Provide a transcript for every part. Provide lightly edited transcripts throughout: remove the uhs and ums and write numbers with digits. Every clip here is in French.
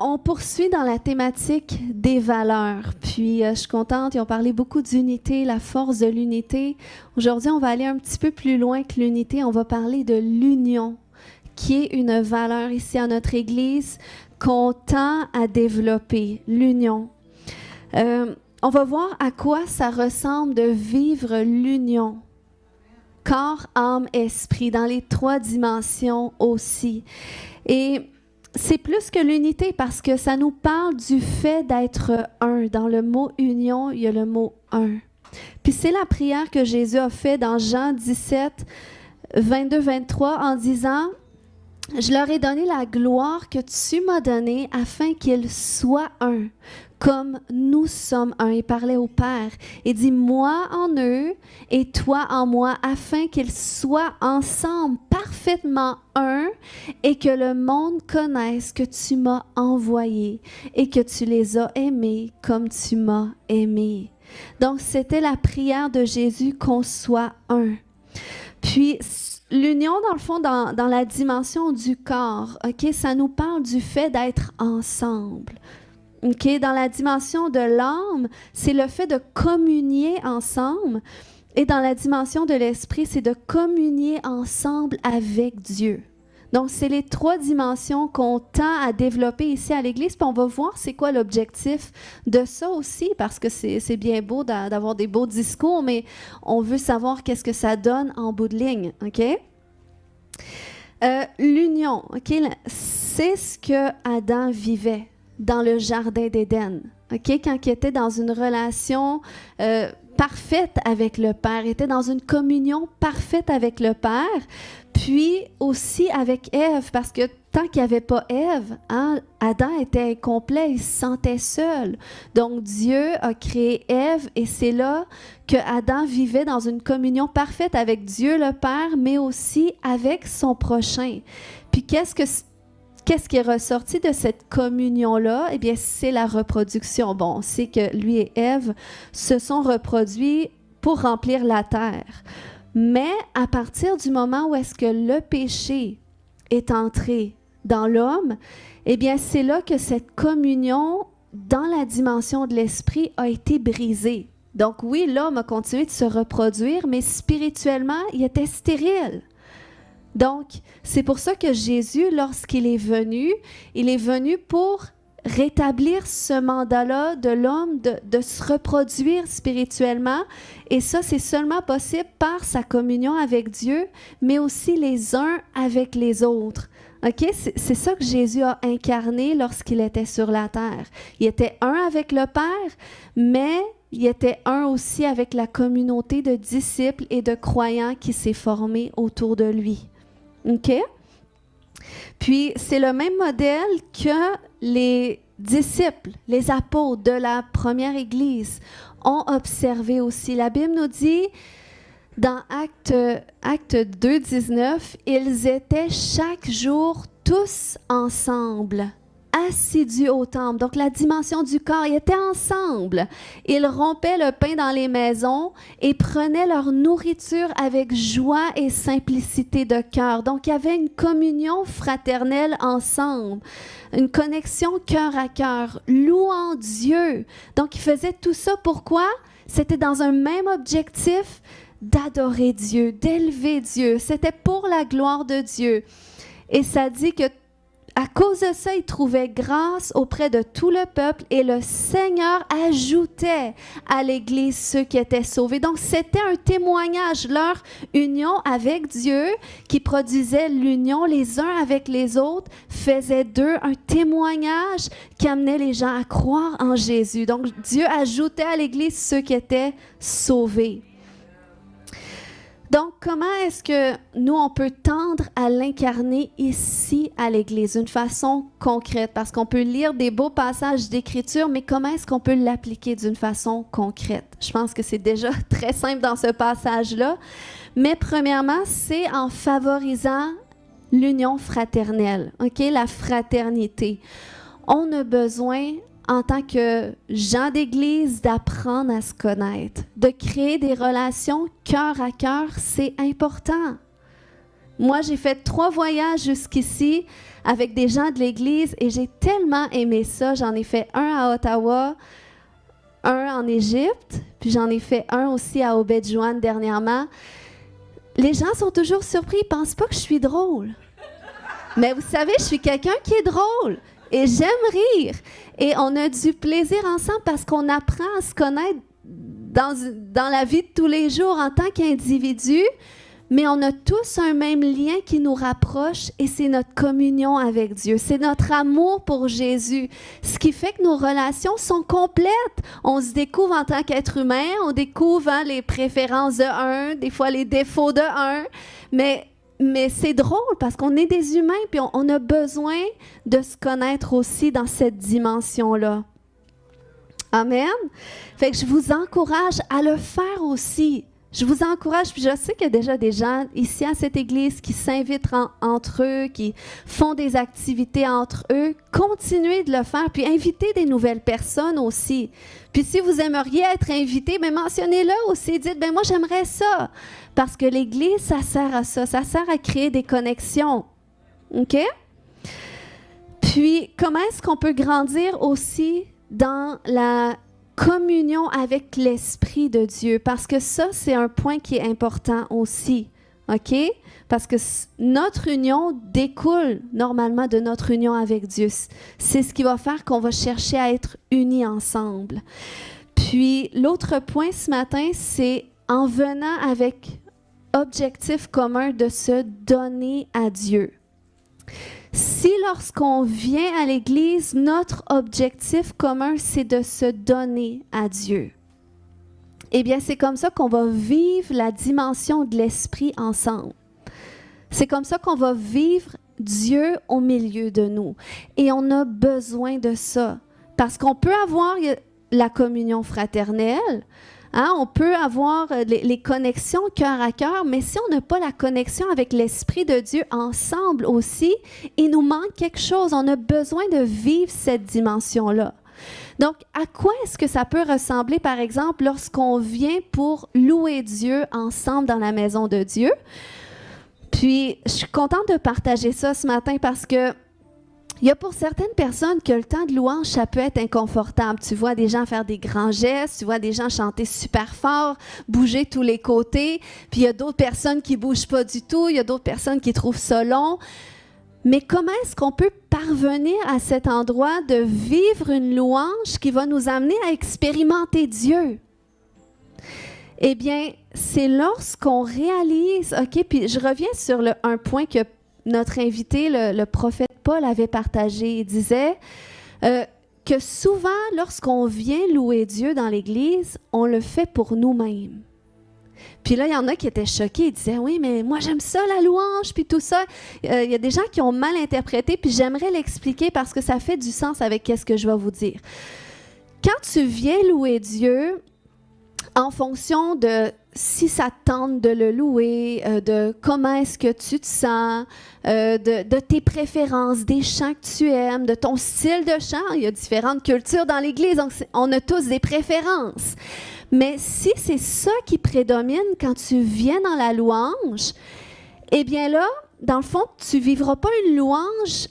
On poursuit dans la thématique des valeurs. Puis, je suis contente, ils ont parlé beaucoup d'unité, la force de l'unité. Aujourd'hui, on va aller un petit peu plus loin que l'unité. On va parler de l'union, qui est une valeur ici à notre Église qu'on tend à développer, l'union. On va voir à quoi ça ressemble de vivre l'union. Corps, âme, esprit, dans les 3 dimensions aussi. Et c'est plus que l'unité parce que ça nous parle du fait d'être un. Dans le mot union, il y a le mot un. Puis c'est la prière que Jésus a fait dans Jean 17, 22-23 en disant « Je leur ai donné la gloire que tu m'as donnée afin qu'ils soient un, comme nous sommes un. » Il parlait au Père. Il dit « Moi en eux et toi en moi, afin qu'ils soient ensemble parfaitement un et que le monde connaisse que tu m'as envoyé et que tu les as aimés comme tu m'as aimé. » Donc, c'était la prière de Jésus qu'on soit un. Puis, l'union, dans le fond, dans la dimension du corps, OK, ça nous parle du fait d'être ensemble. OK, dans la dimension de l'âme, c'est le fait de communier ensemble. Et dans la dimension de l'esprit, c'est de communier ensemble avec Dieu. Donc, c'est les 3 dimensions qu'on tend à développer ici à l'Église. Puis on va voir c'est quoi l'objectif de ça aussi, parce que c'est bien beau d'avoir des beaux discours, mais on veut savoir qu'est-ce que ça donne en bout de ligne. OK? L'union, OK? C'est ce que Adam vivait dans le jardin d'Éden. OK? Quand il était dans une relation parfaite avec le Père, était dans une communion parfaite avec le Père, puis aussi avec Ève, parce que tant qu'il n'y avait pas Ève, Adam était incomplet, il se sentait seul. Donc Dieu a créé Ève et c'est là que Adam vivait dans une communion parfaite avec Dieu le Père, mais aussi avec son prochain. Puis qu'est-ce qui est ressorti de cette communion-là? Eh bien, c'est la reproduction. Bon, on sait que lui et Ève se sont reproduits pour remplir la terre. Mais à partir du moment où est-ce que le péché est entré dans l'homme, eh bien, c'est là que cette communion dans la dimension de l'esprit a été brisée. Donc oui, l'homme a continué de se reproduire, mais spirituellement, il était stérile. Donc, c'est pour ça que Jésus, lorsqu'il est venu pour rétablir ce mandat-là de l'homme de se reproduire spirituellement. Et ça, c'est seulement possible par sa communion avec Dieu, mais aussi les uns avec les autres. OK? C'est ça que Jésus a incarné lorsqu'il était sur la terre. Il était un avec le Père, mais il était un aussi avec la communauté de disciples et de croyants qui s'est formée autour de lui. OK? Puis, c'est le même modèle que les disciples, les apôtres de la première Église ont observé aussi. La Bible nous dit, dans Acte 2, 19, « Ils étaient chaque jour tous ensemble, assidus au temple. » Donc, la dimension du corps, ils étaient ensemble. Ils rompaient le pain dans les maisons et prenaient leur nourriture avec joie et simplicité de cœur. Donc, il y avait une communion fraternelle ensemble, une connexion cœur à cœur, louant Dieu. Donc, ils faisaient tout ça. Pourquoi? C'était dans un même objectif d'adorer Dieu, d'élever Dieu. C'était pour la gloire de Dieu. Et ça dit que à cause de ça, ils trouvaient grâce auprès de tout le peuple et le Seigneur ajoutait à l'Église ceux qui étaient sauvés. Donc, c'était un témoignage, leur union avec Dieu qui produisait l'union les uns avec les autres, faisait d'eux un témoignage qui amenait les gens à croire en Jésus. Donc, Dieu ajoutait à l'Église ceux qui étaient sauvés. Donc, comment est-ce que nous, on peut tendre à l'incarner ici à l'Église d'une façon concrète? Parce qu'on peut lire des beaux passages d'Écriture, mais comment est-ce qu'on peut l'appliquer d'une façon concrète? Je pense que c'est déjà très simple dans ce passage-là. Mais premièrement, c'est en favorisant l'union fraternelle, OK? La fraternité. On a besoin en tant que gens d'Église, d'apprendre à se connaître, de créer des relations cœur à cœur, c'est important. Moi, j'ai fait 3 voyages jusqu'ici avec des gens de l'Église et j'ai tellement aimé ça. J'en ai fait un à Ottawa, un en Égypte, puis j'en ai fait un aussi à Obed-Joanne dernièrement. Les gens sont toujours surpris, ils ne pensent pas que je suis drôle. Mais vous savez, je suis quelqu'un qui est drôle et j'aime rire. Et on a du plaisir ensemble parce qu'on apprend à se connaître dans la vie de tous les jours en tant qu'individu, mais on a tous un même lien qui nous rapproche et c'est notre communion avec Dieu. C'est notre amour pour Jésus. Ce qui fait que nos relations sont complètes. On se découvre en tant qu'être humain, on découvre les préférences de un, des fois les défauts de un, mais c'est drôle parce qu'on est des humains puis on a besoin de se connaître aussi dans cette dimension-là. Amen. Fait que je vous encourage à le faire aussi. Je vous encourage, puis je sais qu'il y a déjà des gens ici à cette église qui s'invitent entre eux, qui font des activités entre eux. Continuez de le faire, puis invitez des nouvelles personnes aussi. Puis si vous aimeriez être invité, bien mentionnez-le aussi. Dites, bien moi j'aimerais ça. Parce que l'église, ça sert à ça. Ça sert à créer des connexions. OK? Puis comment est-ce qu'on peut grandir aussi dans la communion avec l'Esprit de Dieu, parce que ça, c'est un point qui est important aussi, OK? Parce que notre union découle normalement de notre union avec Dieu. C'est ce qui va faire qu'on va chercher à être unis ensemble. Puis, l'autre point ce matin, c'est en venant avec objectif commun de se donner à Dieu. Si lorsqu'on vient à l'Église, notre objectif commun, c'est de se donner à Dieu, eh bien, c'est comme ça qu'on va vivre la dimension de l'Esprit ensemble. C'est comme ça qu'on va vivre Dieu au milieu de nous. Et on a besoin de ça. Parce qu'on peut avoir la communion fraternelle, hein, on peut avoir les connexions cœur à cœur, mais si on n'a pas la connexion avec l'Esprit de Dieu ensemble aussi, il nous manque quelque chose. On a besoin de vivre cette dimension-là. Donc, à quoi est-ce que ça peut ressembler, par exemple, lorsqu'on vient pour louer Dieu ensemble dans la maison de Dieu? Puis, je suis contente de partager ça ce matin parce que il y a pour certaines personnes que le temps de louange, ça peut être inconfortable. Tu vois des gens faire des grands gestes, tu vois des gens chanter super fort, bouger tous les côtés, puis il y a d'autres personnes qui ne bougent pas du tout, il y a d'autres personnes qui trouvent ça long. Mais comment est-ce qu'on peut parvenir à cet endroit de vivre une louange qui va nous amener à expérimenter Dieu? Eh bien, c'est lorsqu'on réalise, OK, puis je reviens sur un point que notre invité, le prophète Paul, avait partagé. Il disait que souvent, lorsqu'on vient louer Dieu dans l'Église, on le fait pour nous-mêmes. Puis là, il y en a qui étaient choqués. Ils disaient, oui, mais moi, j'aime ça, la louange, puis tout ça. Il y a des gens qui ont mal interprété, puis j'aimerais l'expliquer parce que ça fait du sens avec ce que je vais vous dire. Quand tu viens louer Dieu, en fonction de si ça te tente de le louer, de comment est-ce que tu te sens, de tes préférences, des chants que tu aimes, de ton style de chant. Il y a différentes cultures dans l'Église, donc on a tous des préférences. Mais si c'est ça qui prédomine quand tu viens dans la louange, eh bien là, dans le fond, tu ne vivras pas une louange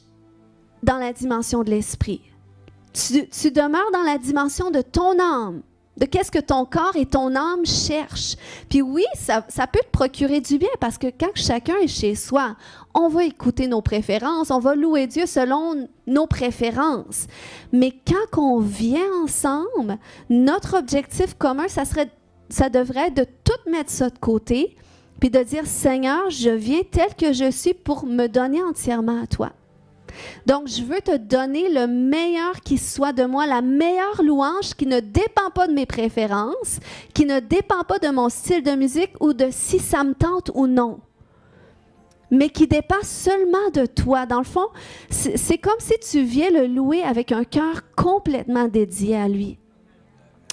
dans la dimension de l'esprit. Tu demeures dans la dimension de ton âme, de qu'est-ce que ton corps et ton âme cherchent. Puis oui, ça peut te procurer du bien parce que quand chacun est chez soi, on va écouter nos préférences, on va louer Dieu selon nos préférences. Mais quand on vient ensemble, notre objectif commun, ça devrait être de tout mettre ça de côté puis de dire, Seigneur, je viens tel que je suis pour me donner entièrement à toi. Donc, je veux te donner le meilleur qui soit de moi, la meilleure louange qui ne dépend pas de mes préférences, qui ne dépend pas de mon style de musique ou de si ça me tente ou non, mais qui dépend seulement de toi. Dans le fond, c'est comme si tu viens le louer avec un cœur complètement dédié à lui.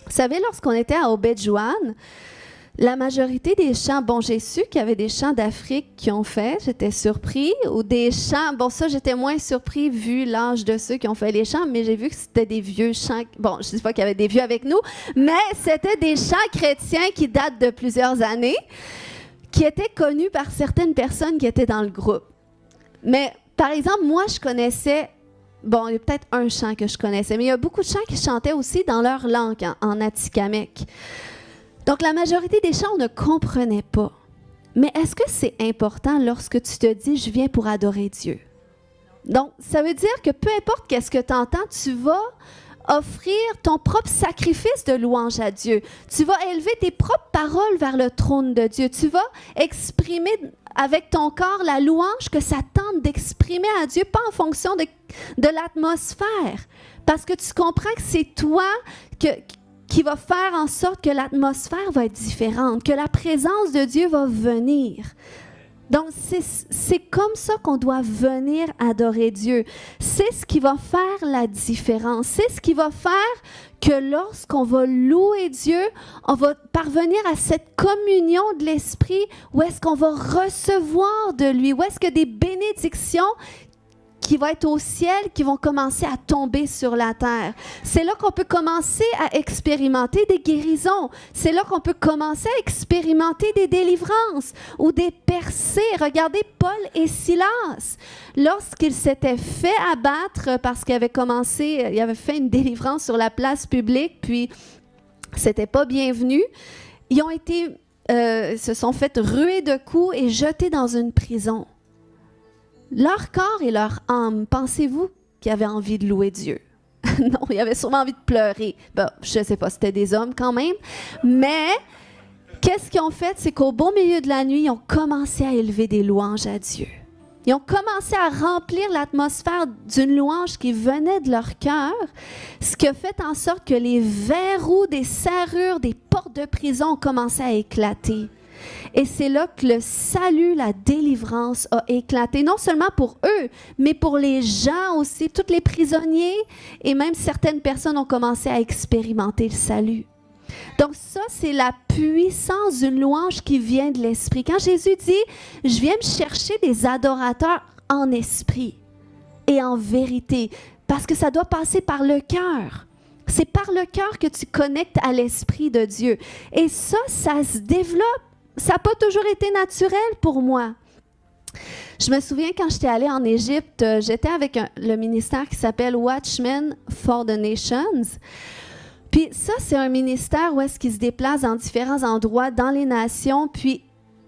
Vous savez, lorsqu'on était à Obed-Joanne, la majorité des chants, bon, j'ai su qu'il y avait des chants d'Afrique qui ont fait, j'étais surpris, ou des chants, bon, ça, j'étais moins surpris vu l'âge de ceux qui ont fait les chants, mais j'ai vu que c'était des vieux chants, bon, je ne dis pas qu'il y avait des vieux avec nous, mais c'était des chants chrétiens qui datent de plusieurs années, qui était connu par certaines personnes qui étaient dans le groupe. Mais, par exemple, moi, je connaissais, bon, il y a peut-être un chant que je connaissais, mais il y a beaucoup de chants qui chantaient aussi dans leur langue, en Atikamekw. Donc, la majorité des chants, on ne comprenait pas. Mais est-ce que c'est important lorsque tu te dis « je viens pour adorer Dieu ». Donc, ça veut dire que peu importe qu'est-ce que tu entends, tu vas offrir ton propre sacrifice de louange à Dieu. Tu vas élever tes propres paroles vers le trône de Dieu. Tu vas exprimer avec ton corps la louange que ça tente d'exprimer à Dieu, pas en fonction de l'atmosphère. Parce que tu comprends que c'est toi qui va faire en sorte que l'atmosphère va être différente, que la présence de Dieu va venir. Donc, c'est comme ça qu'on doit venir adorer Dieu. C'est ce qui va faire la différence. C'est ce qui va faire que lorsqu'on va louer Dieu, on va parvenir à cette communion de l'Esprit où est-ce qu'on va recevoir de lui, où est-ce que des bénédictions qui vont être au ciel, qui vont commencer à tomber sur la terre. C'est là qu'on peut commencer à expérimenter des guérisons. C'est là qu'on peut commencer à expérimenter des délivrances ou des percées. Regardez Paul et Silas. Lorsqu'ils s'étaient fait abattre parce qu'ils avaient fait une délivrance sur la place publique, puis c'était pas bienvenu, ils ont été, se sont fait ruer de coups et jetés dans une prison. Leur corps et leur âme, pensez-vous qu'ils avaient envie de louer Dieu? Non, ils avaient sûrement envie de pleurer. Bon, je ne sais pas, c'était des hommes quand même. Mais qu'est-ce qu'ils ont fait? C'est qu'au beau milieu de la nuit, ils ont commencé à élever des louanges à Dieu. Ils ont commencé à remplir l'atmosphère d'une louange qui venait de leur cœur, ce qui a fait en sorte que les verrous des serrures des portes de prison ont commencé à éclater. Et c'est là que le salut, la délivrance a éclaté, non seulement pour eux, mais pour les gens aussi, tous les prisonniers et même certaines personnes ont commencé à expérimenter le salut. Donc ça, c'est la puissance d'une louange qui vient de l'Esprit. Quand Jésus dit « Je viens me chercher des adorateurs en esprit et en vérité », parce que ça doit passer par le cœur. C'est par le cœur que tu connectes à l'Esprit de Dieu. Et ça se développe. Ça n'a pas toujours été naturel pour moi. Je me souviens quand j'étais allée en Égypte, j'étais avec le ministère qui s'appelle Watchmen for the Nations. Puis ça, c'est un ministère où est-ce qu'ils se déplacent dans différents endroits dans les nations. Puis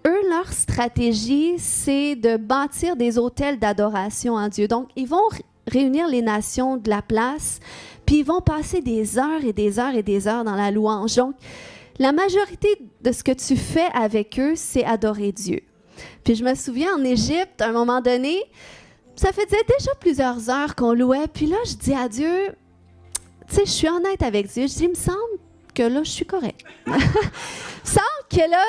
eux, leur stratégie, c'est de bâtir des hôtels d'adoration à Dieu. Donc, ils vont réunir les nations de la place, puis ils vont passer des heures et des heures et des heures dans la louange. Donc, la majorité de ce que tu fais avec eux, c'est adorer Dieu. Puis je me souviens en Égypte, à un moment donné, ça faisait déjà plusieurs heures qu'on louait. Puis là, je dis à Dieu, tu sais, je suis honnête avec Dieu. Je dis, il me semble que là, je suis correcte. Il me semble que là,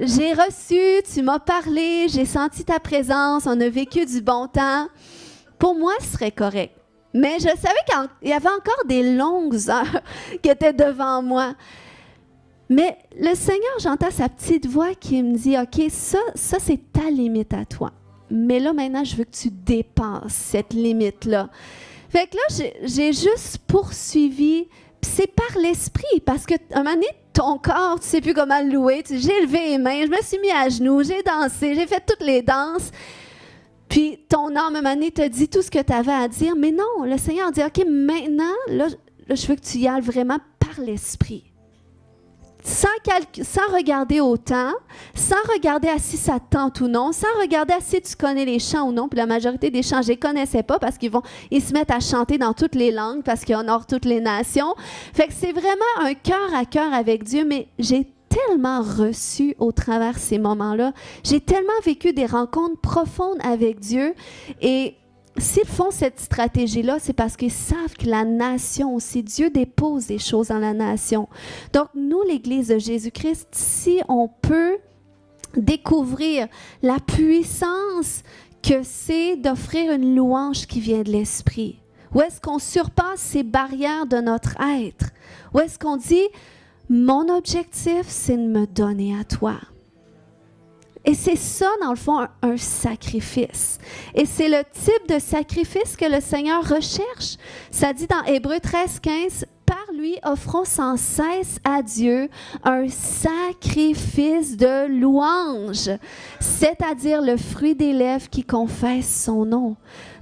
j'ai reçu, tu m'as parlé, j'ai senti ta présence, on a vécu du bon temps. Pour moi, ce serait correct. Mais je savais qu'il y avait encore des longues heures qui étaient devant moi. Mais le Seigneur, j'entends sa petite voix qui me dit, « OK, ça c'est ta limite à toi. Mais là, maintenant, je veux que tu dépasses cette limite-là. » Fait que là, j'ai juste poursuivi. Puis c'est par l'esprit, parce qu'à un moment donné, ton corps, tu ne sais plus comment le louer. J'ai levé les mains, je me suis mis à genoux, j'ai dansé, j'ai fait toutes les danses. Puis ton âme, à un moment donné, te dit tout ce que tu avais à dire. Mais non, le Seigneur dit, OK, maintenant, là, je veux que tu y ailles vraiment par l'Esprit. Sans regarder au temps, sans regarder à si ça te tente ou non, sans regarder à si tu connais les chants ou non. Puis la majorité des chants, je ne les connaissais pas parce ils se mettent à chanter dans toutes les langues parce qu'ils honorent toutes les nations. Fait que c'est vraiment un cœur à cœur avec Dieu, mais j'ai tellement reçu au travers de ces moments-là. J'ai tellement vécu des rencontres profondes avec Dieu. Et s'ils font cette stratégie-là, c'est parce qu'ils savent que la nation aussi, Dieu dépose des choses dans la nation. Donc, nous, l'Église de Jésus-Christ, si on peut découvrir la puissance que c'est d'offrir une louange qui vient de l'Esprit, où est-ce qu'on surpasse ces barrières de notre être, où est-ce qu'on dit « Mon objectif, c'est de me donner à toi ». Et c'est ça, dans le fond, un sacrifice. Et c'est le type de sacrifice que le Seigneur recherche. Ça dit dans Hébreux 13, 15, « Par lui, offrons sans cesse à Dieu un sacrifice de louange, c'est-à-dire le fruit des lèvres qui confesse son nom.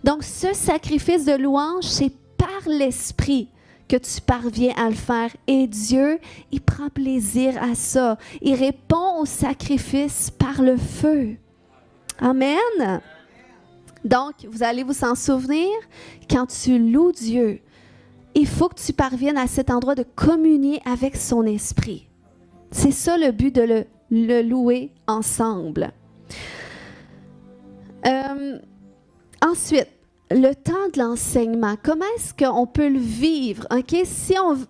Donc, ce sacrifice de louange, c'est par l'Esprit que tu parviens à le faire. Et Dieu, il prend plaisir à ça. Il répond au sacrifice par le feu. Amen. Donc, vous allez vous en souvenir, quand tu loues Dieu, il faut que tu parviennes à cet endroit de communier avec son esprit. C'est ça le but de le louer ensemble. Ensuite, le temps de l'enseignement, comment est-ce qu'on peut le vivre? Okay?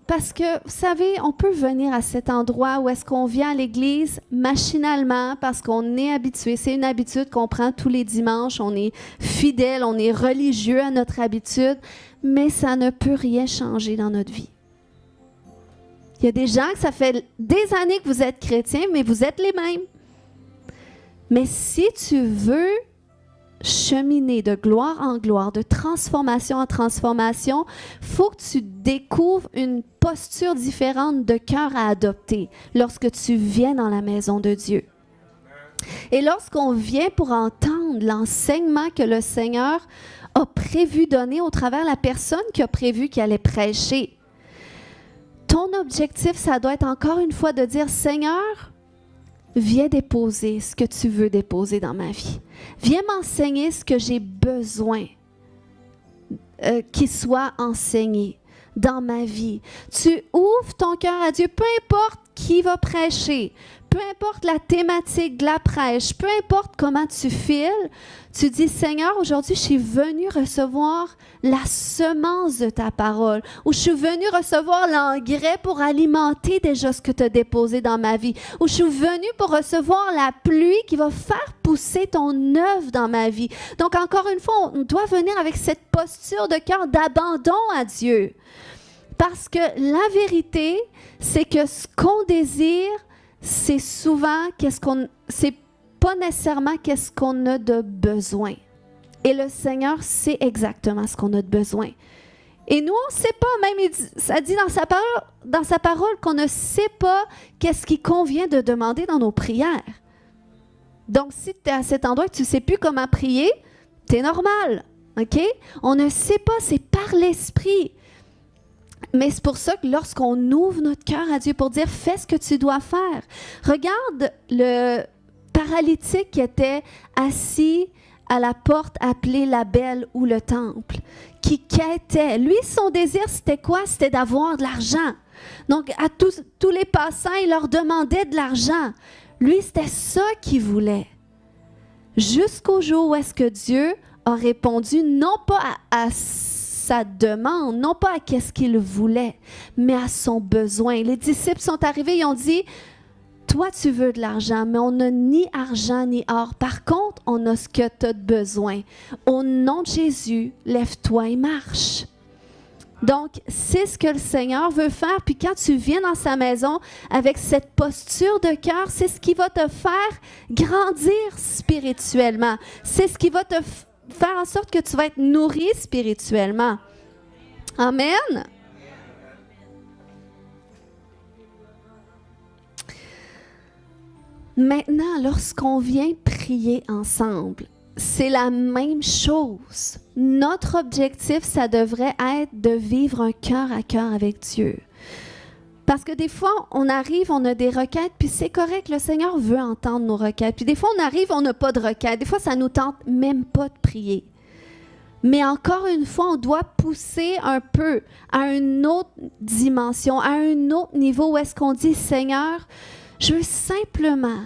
Parce que, vous savez, on peut venir à cet endroit où est-ce qu'on vient à l'église machinalement parce qu'on est habitué. C'est une habitude qu'on prend tous les dimanches. On est fidèle, on est religieux à notre habitude, mais ça ne peut rien changer dans notre vie. Il y a des gens que ça fait des années que vous êtes chrétiens, mais vous êtes les mêmes. Mais si tu veux cheminer de gloire en gloire, de transformation en transformation, il faut que tu découvres une posture différente de cœur à adopter lorsque tu viens dans la maison de Dieu. Et lorsqu'on vient pour entendre l'enseignement que le Seigneur a prévu donner au travers de la personne qui a prévu qu'il allait prêcher, ton objectif, ça doit être encore une fois de dire, Seigneur, viens déposer ce que tu veux déposer dans ma vie. Viens m'enseigner ce que j'ai besoin qu'il soit enseigné dans ma vie. Tu ouvres ton cœur à Dieu, peu importe qui va prêcher, peu importe la thématique de la prêche, peu importe comment tu files, tu dis, Seigneur, aujourd'hui, je suis venu recevoir la semence de ta parole, ou je suis venu recevoir l'engrais pour alimenter déjà ce que tu as déposé dans ma vie, ou je suis venu pour recevoir la pluie qui va faire pousser ton œuvre dans ma vie. Donc, encore une fois, on doit venir avec cette posture de cœur d'abandon à Dieu. Parce que la vérité, c'est que ce qu'on désire, c'est souvent c'est pas nécessairement qu'est-ce qu'on a de besoin. Et le Seigneur sait exactement ce qu'on a de besoin. Et nous, on ne sait pas, même ça dit dans sa parole qu'on ne sait pas qu'est-ce qui convient de demander dans nos prières. Donc, si tu es à cet endroit et que tu ne sais plus comment prier, c'est normal. OK? On ne sait pas, c'est par l'Esprit. Mais c'est pour ça que lorsqu'on ouvre notre cœur à Dieu pour dire « Fais ce que tu dois faire », regarde le paralytique qui était assis à la porte appelée la Belle ou le Temple, qui quêtait. Lui, son désir, c'était quoi? C'était d'avoir de l'argent. Donc, à tous les passants, il leur demandait de l'argent. Lui, c'était ça qu'il voulait. Jusqu'au jour où est-ce que Dieu a répondu, non pas à sa demande, non pas à qu'est-ce qu'il voulait, mais à son besoin. Les disciples sont arrivés, ils ont dit, toi tu veux de l'argent, mais on n'a ni argent ni or. Par contre, on a ce que tu as besoin. Au nom de Jésus, lève-toi et marche. Donc, c'est ce que le Seigneur veut faire. Puis quand tu viens dans sa maison avec cette posture de cœur, c'est ce qui va te faire grandir spirituellement. C'est ce qui va te faire en sorte que tu vas être nourri spirituellement. Amen. Maintenant, lorsqu'on vient prier ensemble, c'est la même chose. Notre objectif, ça devrait être de vivre un cœur à cœur avec Dieu. Parce que des fois, on arrive, on a des requêtes, puis c'est correct, le Seigneur veut entendre nos requêtes. Puis des fois, on arrive, on n'a pas de requêtes. Des fois, ça nous tente même pas de prier. Mais encore une fois, on doit pousser un peu à une autre dimension, à un autre niveau où est-ce qu'on dit, Seigneur, je veux simplement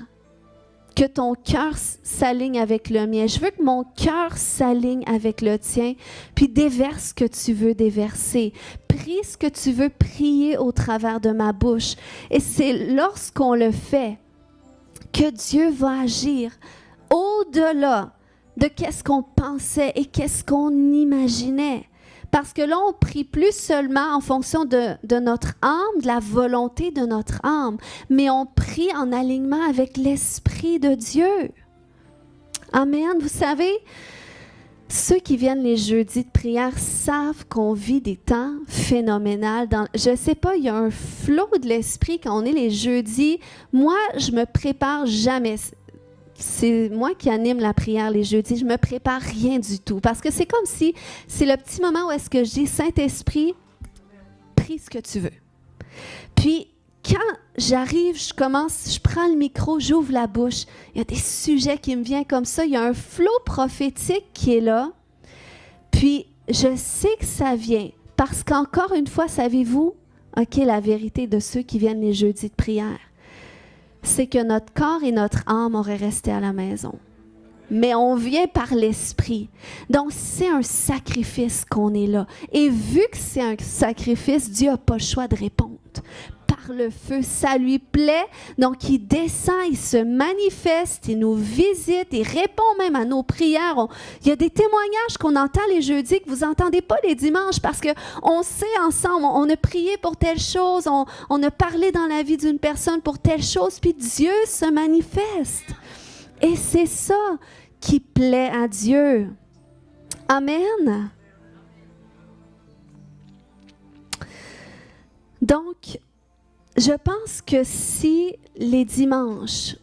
que ton cœur s'aligne avec le mien. Je veux que mon cœur s'aligne avec le tien, puis déverse ce que tu veux déverser. Prie ce que tu veux prier au travers de ma bouche. Et c'est lorsqu'on le fait que Dieu va agir au-delà de qu'est-ce qu'on pensait et qu'est-ce qu'on imaginait. Parce que là, on prie plus seulement en fonction de notre âme, de la volonté de notre âme, mais on prie en alignement avec l'Esprit de Dieu. Amen. Vous savez, Ceux qui viennent les jeudis de prière savent qu'on vit des temps phénoménaux. Je ne sais pas, il y a un flot de l'esprit quand on est les jeudis. Moi, je me prépare jamais. C'est moi qui anime la prière les jeudis. Je me prépare rien du tout. Parce que c'est comme si c'est le petit moment où est-ce que je dis, Saint-Esprit, prie ce que tu veux. Puis, quand j'arrive, je prends le micro, j'ouvre la bouche. Il y a des sujets qui me viennent comme ça. Il y a un flot prophétique qui est là. Puis, je sais que ça vient. Parce qu'encore une fois, savez-vous, OK, la vérité de ceux qui viennent les jeudis de prière, c'est que notre corps et notre âme auraient resté à la maison. Mais on vient par l'esprit. Donc, c'est un sacrifice qu'on est là. Et vu que c'est un sacrifice, Dieu n'a pas le choix de répondre. Par le feu, ça lui plaît. Donc, il descend, il se manifeste, il nous visite, il répond même à nos prières. Il y a des témoignages qu'on entend les jeudis que vous n'entendez pas les dimanches parce qu'on sait ensemble, on a prié pour telle chose, on a parlé dans la vie d'une personne pour telle chose, puis Dieu se manifeste. Et c'est ça qui plaît à Dieu. Amen. Donc, je pense que si les dimanches,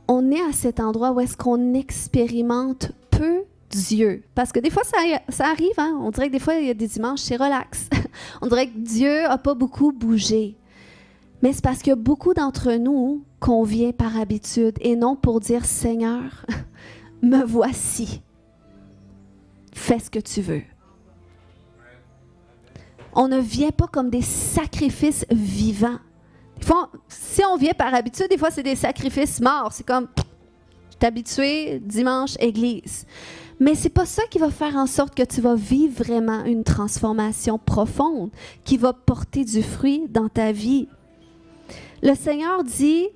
on est à cet endroit où est-ce qu'on expérimente peu Dieu, parce que des fois, ça arrive, hein? On dirait que des fois, il y a des dimanches, c'est relax. On dirait que Dieu n'a pas beaucoup bougé. Mais c'est parce qu'il y a beaucoup d'entre nous qu'on vient par habitude et non pour dire « Seigneur, me voici, fais ce que tu veux ». On ne vient pas comme des sacrifices vivants. Des fois, si on vient par habitude, des fois, c'est des sacrifices morts. C'est comme, t'es habitué, dimanche, église. Mais c'est pas ça qui va faire en sorte que tu vas vivre vraiment une transformation profonde, qui va porter du fruit dans ta vie. Le Seigneur dit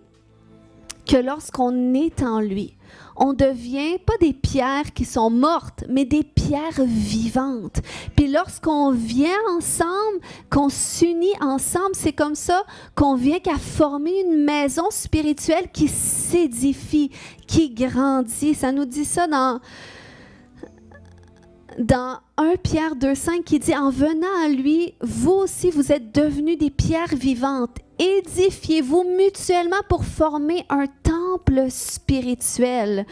que lorsqu'on est en lui, on devient pas des pierres qui sont mortes, mais des pierres vivantes. Puis lorsqu'on vient ensemble, qu'on s'unit ensemble, c'est comme ça qu'on vient qu'à former une maison spirituelle qui s'édifie, qui grandit. Ça nous dit ça dans 1 Pierre 2,5 qui dit « En venant à lui, vous aussi, vous êtes devenus des pierres vivantes. Édifiez-vous mutuellement pour former un temple spirituel.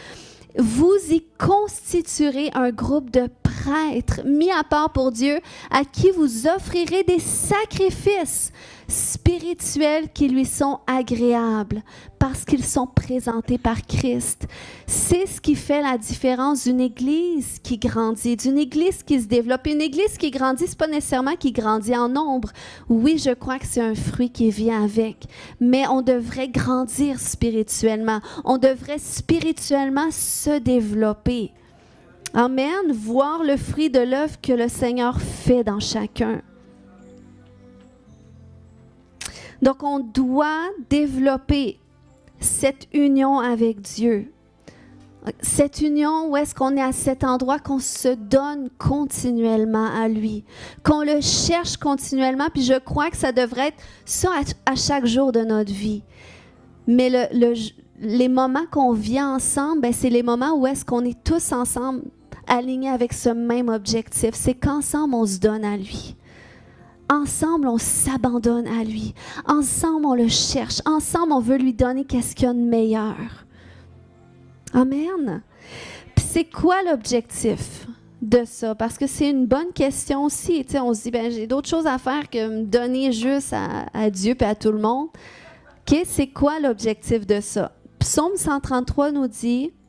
Vous y constituerez un groupe de prêtres mis à part pour Dieu, à qui vous offrirez des sacrifices spirituels qui lui sont agréables, parce qu'ils sont présentés par Christ. » C'est ce qui fait la différence d'une église qui grandit, d'une église qui se développe. Une église qui grandit, ce n'est pas nécessairement qui grandit en nombre. Oui, je crois que c'est un fruit qui vient avec, mais on devrait grandir spirituellement. On devrait spirituellement se développer. Amen. Voir le fruit de l'œuvre que le Seigneur fait dans chacun. Donc, on doit développer cette union avec Dieu. Cette union où est-ce qu'on est à cet endroit qu'on se donne continuellement à lui, qu'on le cherche continuellement, puis je crois que ça devrait être ça à chaque jour de notre vie. Mais les moments qu'on vit ensemble, ben c'est les moments où est-ce qu'on est tous ensemble alignés avec ce même objectif. C'est qu'ensemble, on se donne à lui. Ensemble, on s'abandonne à lui. Ensemble, on le cherche. Ensemble, on veut lui donner qu'est-ce qu'il y a de meilleur. Amen. Puis c'est quoi l'objectif de ça? Parce que c'est une bonne question aussi. Tu sais, on se dit, ben, j'ai d'autres choses à faire que me donner juste à Dieu et à tout le monde. OK, c'est quoi l'objectif de ça? Psaume 133 nous dit, «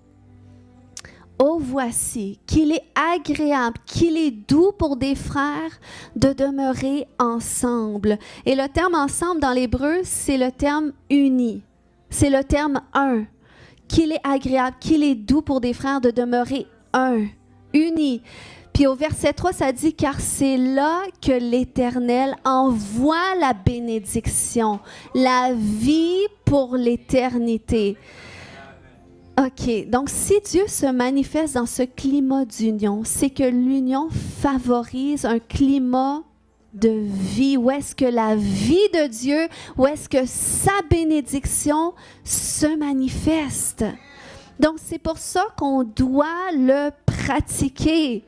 Oh, voici qu'il est agréable, qu'il est doux pour des frères de demeurer ensemble. » Et le terme « ensemble » dans l'hébreu, c'est le terme « uni ». C'est le terme « un ». Qu'il est agréable, qu'il est doux pour des frères de demeurer un, unis. Puis au verset 3, ça dit « Car c'est là que l'Éternel envoie la bénédiction, la vie pour l'éternité. » OK, donc si Dieu se manifeste dans ce climat d'union, c'est que l'union favorise un climat de vie, où est-ce que la vie de Dieu, où est-ce que sa bénédiction se manifeste. Donc, c'est pour ça qu'on doit le pratiquer.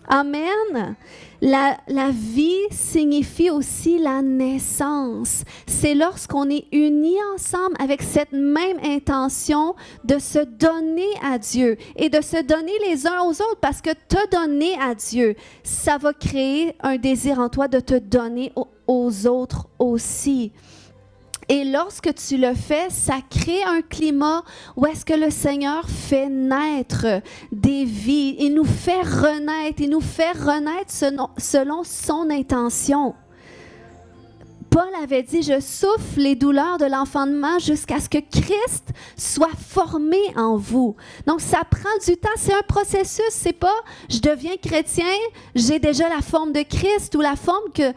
Amen. La vie signifie aussi la naissance. C'est lorsqu'on est unis ensemble avec cette même intention de se donner à Dieu et de se donner les uns aux autres, parce que te donner à Dieu, ça va créer un désir en toi de te donner aux autres aussi. Et lorsque tu le fais, ça crée un climat où est-ce que le Seigneur fait naître des vies. Il nous fait renaître selon son intention. Paul avait dit, je souffle les douleurs de l'enfantement jusqu'à ce que Christ soit formé en vous. Donc, ça prend du temps. C'est un processus. C'est pas, je deviens chrétien, j'ai déjà la forme de Christ ou la forme que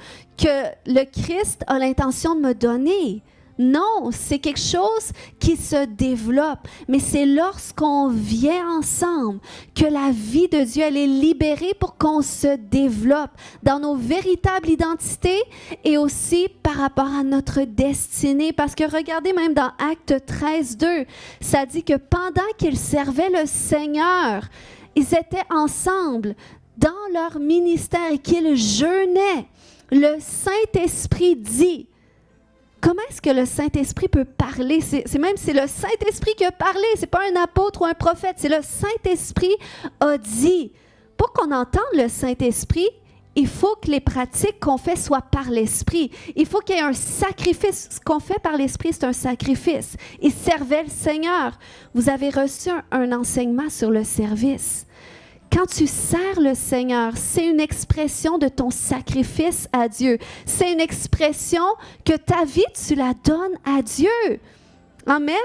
le Christ a l'intention de me donner. Non, c'est quelque chose qui se développe, mais c'est lorsqu'on vient ensemble que la vie de Dieu, elle est libérée pour qu'on se développe dans nos véritables identités et aussi par rapport à notre destinée. Parce que regardez, même dans Actes 13:2, ça dit que pendant qu'ils servaient le Seigneur, ils étaient ensemble dans leur ministère et qu'ils jeûnaient. Le Saint-Esprit dit... Comment est-ce que le Saint-Esprit peut parler? C'est le Saint-Esprit qui a parlé. Ce n'est pas un apôtre ou un prophète. C'est le Saint-Esprit a dit. Pour qu'on entende le Saint-Esprit, il faut que les pratiques qu'on fait soient par l'Esprit. Il faut qu'il y ait un sacrifice. Ce qu'on fait par l'Esprit, c'est un sacrifice. Ils servaient le Seigneur. Vous avez reçu un enseignement sur le service. Quand tu sers le Seigneur, c'est une expression de ton sacrifice à Dieu. C'est une expression que ta vie, tu la donnes à Dieu. Amen.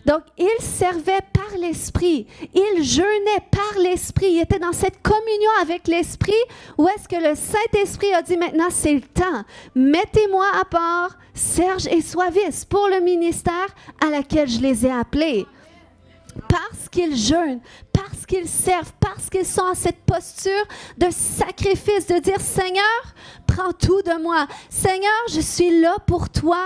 Donc, il servait par l'Esprit. Il jeûnait par l'Esprit. Il était dans cette communion avec l'Esprit où est-ce que le Saint-Esprit a dit, maintenant, c'est le temps. Mettez-moi à part Serge et Soavis pour le ministère à laquelle je les ai appelés. Parce qu'ils jeûnent, parce qu'ils servent, parce qu'ils sont à cette posture de sacrifice, de dire, Seigneur, prends tout de moi. Seigneur, je suis là pour toi.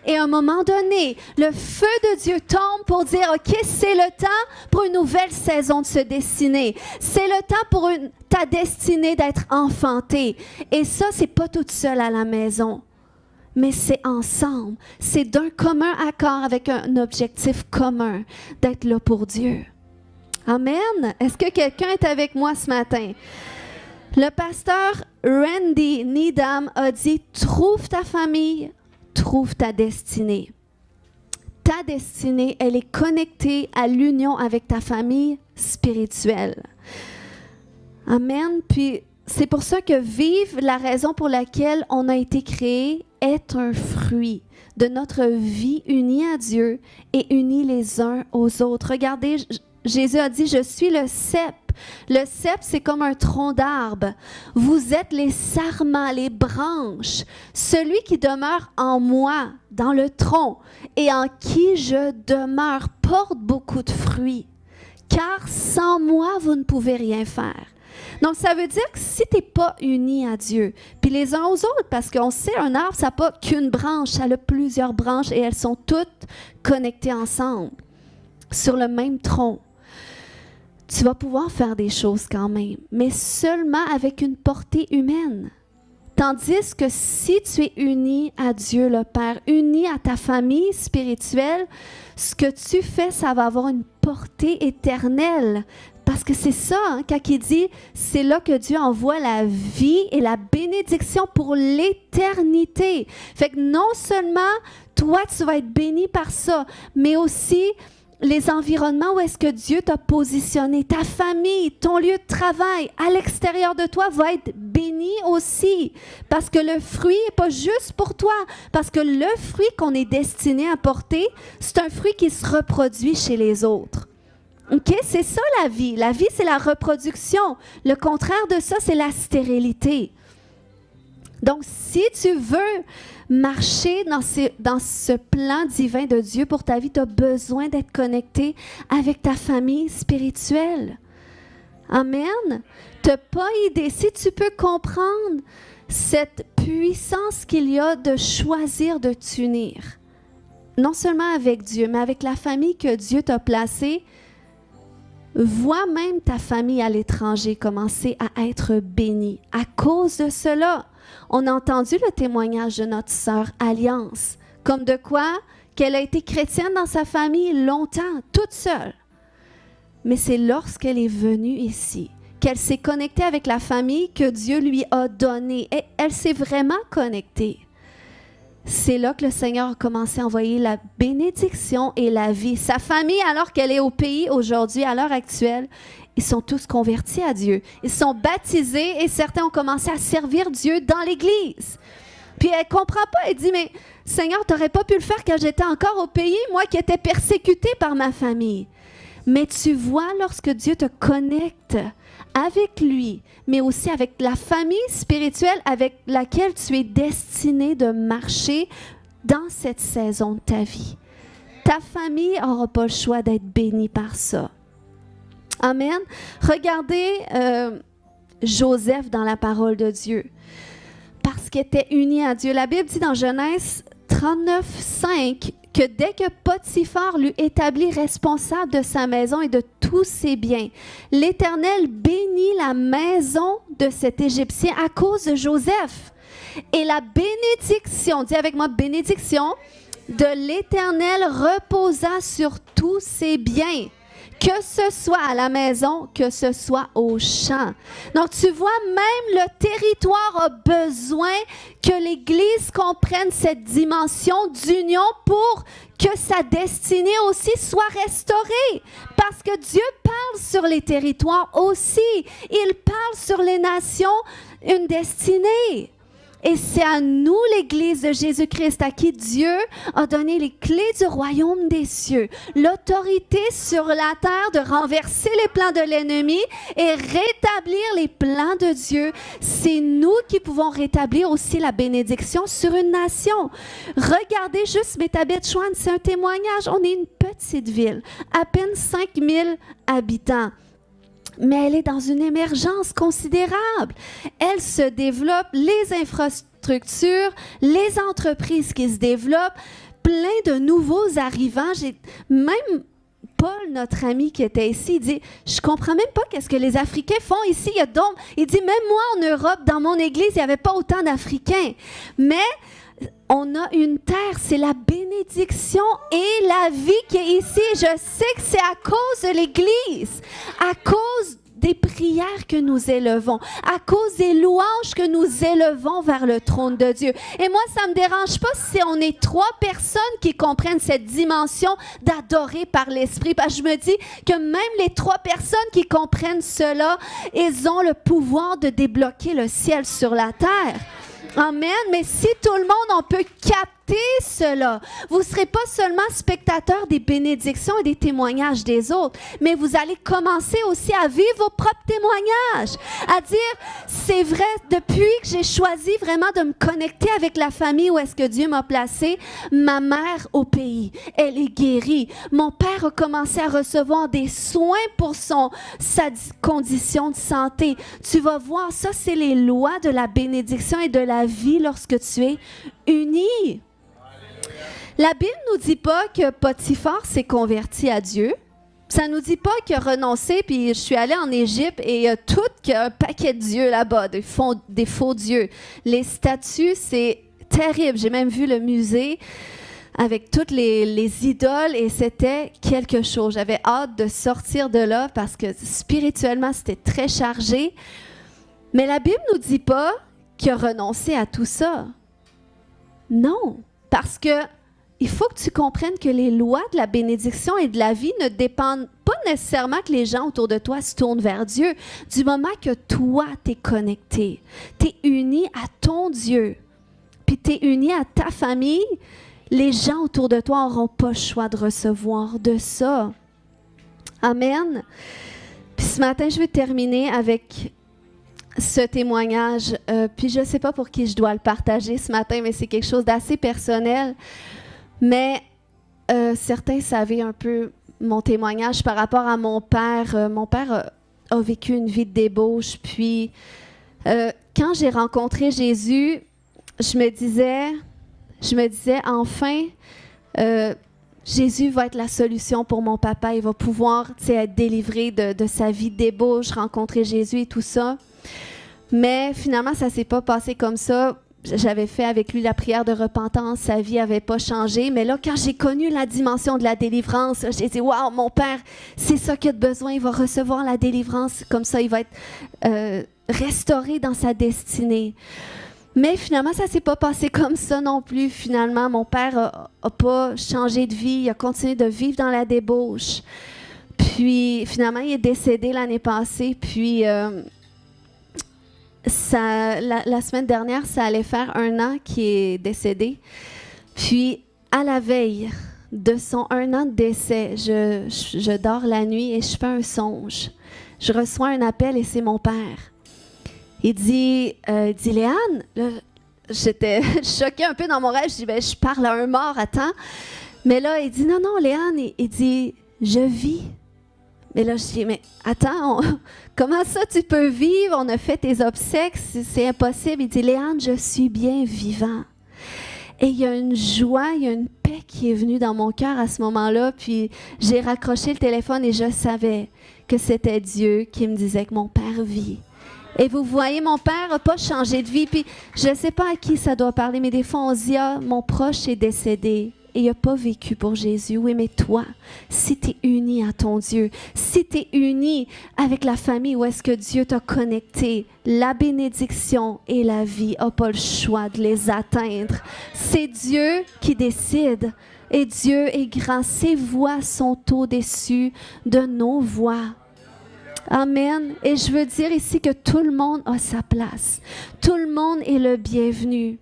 Et à un moment donné, le feu de Dieu tombe pour dire, OK, c'est le temps pour une nouvelle saison de se dessiner. C'est le temps pour ta destinée d'être enfantée. Et ça, c'est pas toute seule à la maison. Mais c'est ensemble, c'est d'un commun accord avec un objectif commun, d'être là pour Dieu. Amen. Est-ce que quelqu'un est avec moi ce matin? Le pasteur Randy Needham a dit, trouve ta famille, trouve ta destinée. Ta destinée, elle est connectée à l'union avec ta famille spirituelle. Amen. Puis, c'est pour ça que vivre, la raison pour laquelle on a été créé, est un fruit de notre vie unie à Dieu et unis les uns aux autres. Regardez, Jésus a dit, je suis le cep. Le cep, c'est comme un tronc d'arbre. Vous êtes les sarments, les branches. Celui qui demeure en moi, dans le tronc, et en qui je demeure, porte beaucoup de fruits. Car sans moi, vous ne pouvez rien faire. Donc, ça veut dire que si tu n'es pas uni à Dieu, puis les uns aux autres, parce qu'on sait, un arbre, ça n'a pas qu'une branche, ça a plusieurs branches et elles sont toutes connectées ensemble, sur le même tronc. Tu vas pouvoir faire des choses quand même, mais seulement avec une portée humaine. Tandis que si tu es uni à Dieu le Père, uni à ta famille spirituelle, ce que tu fais, ça va avoir une portée éternelle. Parce que c'est ça, hein, quand il dit, c'est là que Dieu envoie la vie et la bénédiction pour l'éternité. Fait que non seulement toi, tu vas être béni par ça, mais aussi les environnements où est-ce que Dieu t'a positionné, ta famille, ton lieu de travail, à l'extérieur de toi va être béni aussi. Parce que le fruit n'est pas juste pour toi. Parce que le fruit qu'on est destiné à porter, c'est un fruit qui se reproduit chez les autres. OK? C'est ça la vie. La vie, c'est la reproduction. Le contraire de ça, c'est la stérilité. Donc, si tu veux marcher dans ce plan divin de Dieu pour ta vie, tu as besoin d'être connecté avec ta famille spirituelle. Amen. Tu n'as pas idée. Si tu peux comprendre cette puissance qu'il y a de choisir de t'unir, non seulement avec Dieu, mais avec la famille que Dieu t'a placée, Vois même ta famille à l'étranger commencer à être bénie. À cause de cela, on a entendu le témoignage de notre sœur Alliance, comme de quoi qu'elle a été chrétienne dans sa famille longtemps, toute seule. Mais c'est lorsqu'elle est venue ici, qu'elle s'est connectée avec la famille que Dieu lui a donnée. Et elle s'est vraiment connectée. C'est là que le Seigneur a commencé à envoyer la bénédiction et la vie. Sa famille, alors qu'elle est au pays aujourd'hui, à l'heure actuelle, ils sont tous convertis à Dieu. Ils sont baptisés et certains ont commencé à servir Dieu dans l'Église. Puis elle ne comprend pas, elle dit, mais Seigneur, tu n'aurais pas pu le faire quand j'étais encore au pays, moi qui étais persécutée par ma famille. Mais tu vois, lorsque Dieu te connecte avec lui, mais aussi avec la famille spirituelle avec laquelle tu es destiné de marcher dans cette saison de ta vie. Ta famille n'aura pas le choix d'être bénie par ça. Amen. Regardez Joseph dans la parole de Dieu. Parce qu'il était uni à Dieu. La Bible dit dans Genèse 39, 5 que dès que Potiphar l'eut établi responsable de sa maison et de tous ses biens, l'Éternel bénit la maison de cet Égyptien à cause de Joseph. Et la bénédiction, dis avec moi, bénédiction de l'Éternel reposa sur tous ses biens. Que ce soit à la maison, que ce soit au champ. Donc, tu vois, même le territoire a besoin que l'Église comprenne cette dimension d'union pour que sa destinée aussi soit restaurée. Parce que Dieu parle sur les territoires aussi. Il parle sur les nations une destinée. Et c'est à nous, l'Église de Jésus-Christ, à qui Dieu a donné les clés du royaume des cieux, l'autorité sur la terre de renverser les plans de l'ennemi et rétablir les plans de Dieu. C'est nous qui pouvons rétablir aussi la bénédiction sur une nation. Regardez juste Métabetchouan, c'est un témoignage. On est une petite ville, à peine 5000 habitants. Mais elle est dans une émergence considérable. Elle se développe, les infrastructures, les entreprises qui se développent, plein de nouveaux arrivants. Même Paul, notre ami qui était ici, il dit « Je ne comprends même pas qu'est-ce que les Africains font ici. » Il dit « Même moi, en Europe, dans mon église, il n'y avait pas autant d'Africains. » Mais on a une terre, c'est la bénédiction et la vie qui est ici. Je sais que c'est à cause de l'Église, à cause des prières que nous élevons, à cause des louanges que nous élevons vers le trône de Dieu. Et moi, ça ne me dérange pas si on est 3 personnes qui comprennent cette dimension d'adorer par l'Esprit. Parce que je me dis que même les 3 personnes qui comprennent cela, ils ont le pouvoir de débloquer le ciel sur la terre. Amen. Mais si tout le monde, on peut capter cela, vous ne serez pas seulement spectateurs des bénédictions et des témoignages des autres, mais vous allez commencer aussi à vivre vos propres témoignages, à dire, c'est vrai, depuis que j'ai choisi vraiment de me connecter avec la famille où est-ce que Dieu m'a placé, ma mère au pays, elle est guérie. Mon père a commencé à recevoir des soins pour sa condition de santé. Tu vas voir, ça, c'est les lois de la bénédiction et de la vie lorsque tu es uni. La Bible ne nous dit pas que Potiphar s'est converti à Dieu. Ça ne nous dit pas qu'il a renoncé, puis je suis allée en Égypte et il y a tout un paquet de dieux là-bas, des faux dieux. Les statues, c'est terrible. J'ai même vu le musée avec toutes les idoles et c'était quelque chose. J'avais hâte de sortir de là parce que spirituellement, c'était très chargé. Mais la Bible ne nous dit pas qu'il a renoncé à tout ça. Non, parce que il faut que tu comprennes que les lois de la bénédiction et de la vie ne dépendent pas nécessairement que les gens autour de toi se tournent vers Dieu. Du moment que toi, tu es connecté, tu es uni à ton Dieu, puis tu es uni à ta famille, les gens autour de toi n'auront pas le choix de recevoir de ça. Amen. Puis ce matin, je vais terminer avec ce témoignage. Puis je ne sais pas pour qui je dois le partager ce matin, mais c'est quelque chose d'assez personnel. Mais certains savaient un peu mon témoignage par rapport à mon père. Mon père a vécu une vie de débauche. Puis, quand j'ai rencontré Jésus, je me disais, enfin, Jésus va être la solution pour mon papa. Il va pouvoir être délivré de sa vie de débauche, rencontrer Jésus et tout ça. Mais finalement, ça ne s'est pas passé comme ça. J'avais fait avec lui la prière de repentance. Sa vie n'avait pas changé. Mais là, quand j'ai connu la dimension de la délivrance, j'ai dit, « Wow, mon père, c'est ça qu'il a besoin. Il va recevoir la délivrance. Comme ça, il va être restauré dans sa destinée. » Mais finalement, ça ne s'est pas passé comme ça non plus. Finalement, mon père n'a pas changé de vie. Il a continué de vivre dans la débauche. Puis, finalement, il est décédé l'année passée. Puis, la semaine dernière, ça allait faire 1 an qu'il est décédé. Puis, à la veille de son 1 an de décès, je dors la nuit et je fais un songe. Je reçois un appel et c'est mon père. Il dit Léane, là, j'étais choquée un peu dans mon rêve. Je dis, ben, je parle à un mort, attends. Mais là, il dit, non, Léane, il dit, je vis. Mais là, je dis, mais attends, comment ça tu peux vivre? On a fait tes obsèques, c'est impossible. Il dit, Léane, je suis bien vivant. Et il y a une joie, il y a une paix qui est venue dans mon cœur à ce moment-là. Puis j'ai raccroché le téléphone et je savais que c'était Dieu qui me disait que mon père vit. Et vous voyez, mon père n'a pas changé de vie. Puis je ne sais pas à qui ça doit parler, mais des fois on se dit, ah, mon proche est décédé et il n'a pas vécu pour Jésus. Oui, mais toi, si tu es uni à ton Dieu, si tu es uni avec la famille où est-ce que Dieu t'a connecté, la bénédiction et la vie n'ont pas le choix de les atteindre. C'est Dieu qui décide. Et Dieu est grand. Ses voix sont au-dessus de nos voix. Amen. Et je veux dire ici que tout le monde a sa place. Tout le monde est le bienvenu.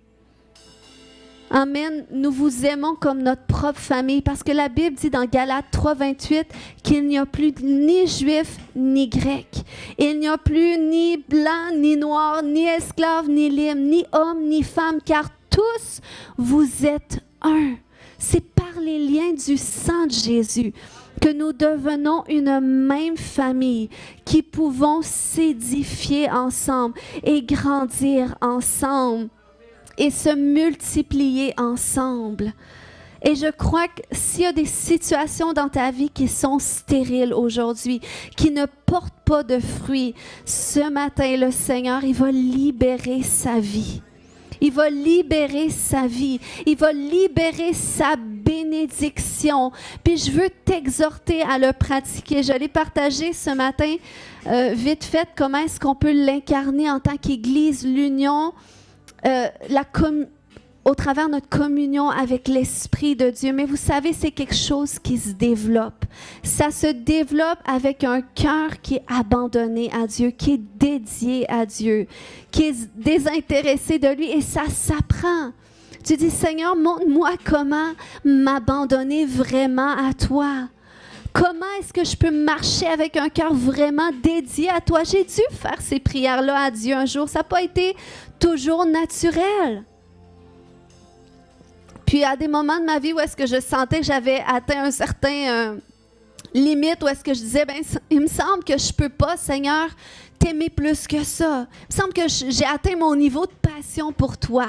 Amen. Nous vous aimons comme notre propre famille parce que la Bible dit dans Galates 3:28 qu'il n'y a plus ni juif ni grec. Il n'y a plus ni blanc ni noir, ni esclave ni libre, ni homme ni femme, car tous vous êtes un. C'est par les liens du sang de Jésus que nous devenons une même famille, qui pouvons s'édifier ensemble et grandir ensemble et se multiplier ensemble. Et je crois que s'il y a des situations dans ta vie qui sont stériles aujourd'hui, qui ne portent pas de fruits, ce matin, le Seigneur, il va libérer sa vie. Il va libérer sa vie. Il va libérer sa bénédiction. Puis je veux t'exhorter à le pratiquer. Je l'ai partagé ce matin, vite fait, comment est-ce qu'on peut l'incarner en tant qu'Église, l'union, au travers de notre communion avec l'Esprit de Dieu. Mais vous savez, c'est quelque chose qui se développe. Ça se développe avec un cœur qui est abandonné à Dieu, qui est dédié à Dieu, qui est désintéressé de lui. Et ça s'apprend. Tu dis, Seigneur, montre-moi comment m'abandonner vraiment à toi. Comment est-ce que je peux marcher avec un cœur vraiment dédié à toi? J'ai dû faire ces prières-là à Dieu un jour. Ça n'a pas été toujours naturel. Puis à des moments de ma vie où est-ce que je sentais que j'avais atteint un certain limite, où est-ce que je disais, ben, il me semble que je ne peux pas, Seigneur, t'aimer plus que ça. Il me semble que j'ai atteint mon niveau de passion pour toi.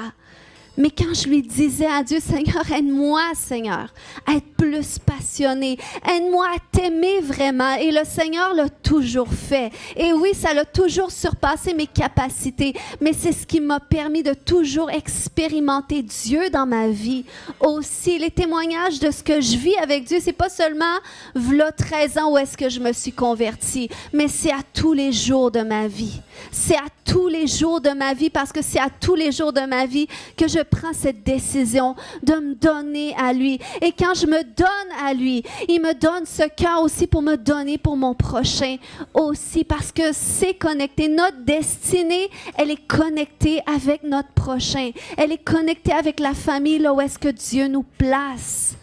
Mais quand je lui disais à Dieu, Seigneur, aide-moi, Seigneur, à être plus passionné. Aide-moi à t'aimer vraiment. Et le Seigneur l'a toujours fait. Et oui, ça l'a toujours surpassé mes capacités. Mais c'est ce qui m'a permis de toujours expérimenter Dieu dans ma vie. Aussi, les témoignages de ce que je vis avec Dieu, c'est pas seulement v'là 13 ans où est-ce que je me suis convertie, mais c'est à tous les jours de ma vie. C'est à tous les jours de ma vie parce que c'est à tous les jours de ma vie que je prends cette décision de me donner à lui. Et quand je me donne à lui, il me donne ce cœur aussi pour me donner pour mon prochain aussi parce que c'est connecté. Notre destinée, elle est connectée avec notre prochain. Elle est connectée avec la famille là où est-ce que Dieu nous place.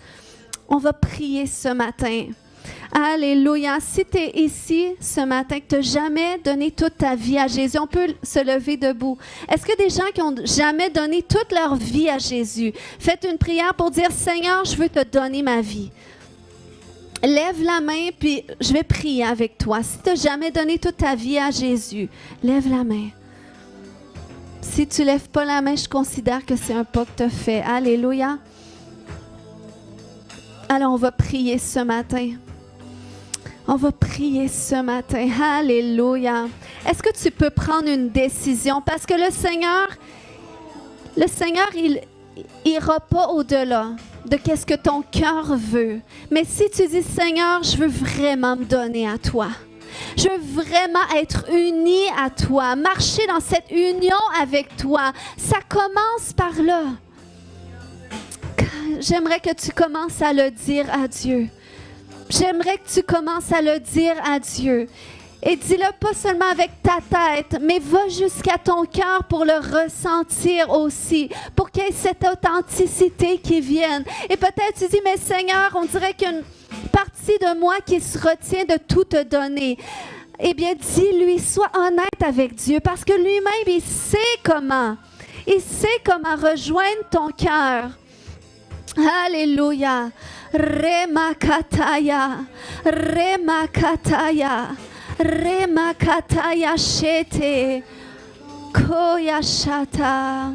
On va prier ce matin. Alléluia. Si tu es ici ce matin, que tu n'as jamais donné toute ta vie à Jésus, on peut se lever debout. Est-ce que des gens qui n'ont jamais donné toute leur vie à Jésus, faites une prière pour dire, Seigneur, je veux te donner ma vie. Lève la main, puis je vais prier avec toi. Si tu n'as jamais donné toute ta vie à Jésus, lève la main. Si tu ne lèves pas la main, je considère que c'est un pas que tu as fait. Alléluia. Alors, on va prier ce matin. On va prier ce matin. Alléluia. Est-ce que tu peux prendre une décision? Parce que le Seigneur, il n'ira pas au-delà de qu'est-ce que ton cœur veut. Mais si tu dis, Seigneur, je veux vraiment me donner à toi. Je veux vraiment être unie à toi, marcher dans cette union avec toi. Ça commence par là. J'aimerais que tu commences à le dire à Dieu. J'aimerais que tu commences à le dire à Dieu. Et dis-le pas seulement avec ta tête, mais va jusqu'à ton cœur pour le ressentir aussi, pour qu'il y ait cette authenticité qui vienne. Et peut-être tu dis, mais Seigneur, on dirait qu'il y a une partie de moi qui se retient de tout te donner. Eh bien, dis-lui, sois honnête avec Dieu, parce que lui-même, il sait comment. Il sait comment rejoindre ton cœur. Alléluia. Remakataya. Remakataya. Remakataya shete. Koyashata.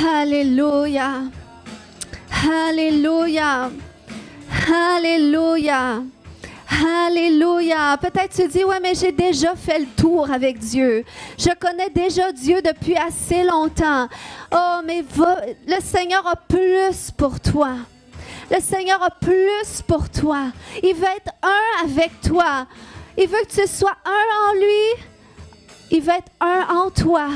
Alléluia. Alléluia. Alléluia. Alléluia. Peut-être tu dis, ouais, mais j'ai déjà fait le tour avec Dieu. Je connais déjà Dieu depuis assez longtemps. Oh, mais le Seigneur a plus pour toi. Le Seigneur a plus pour toi. Il veut être un avec toi. Il veut que tu sois un en lui. Il veut être un en toi.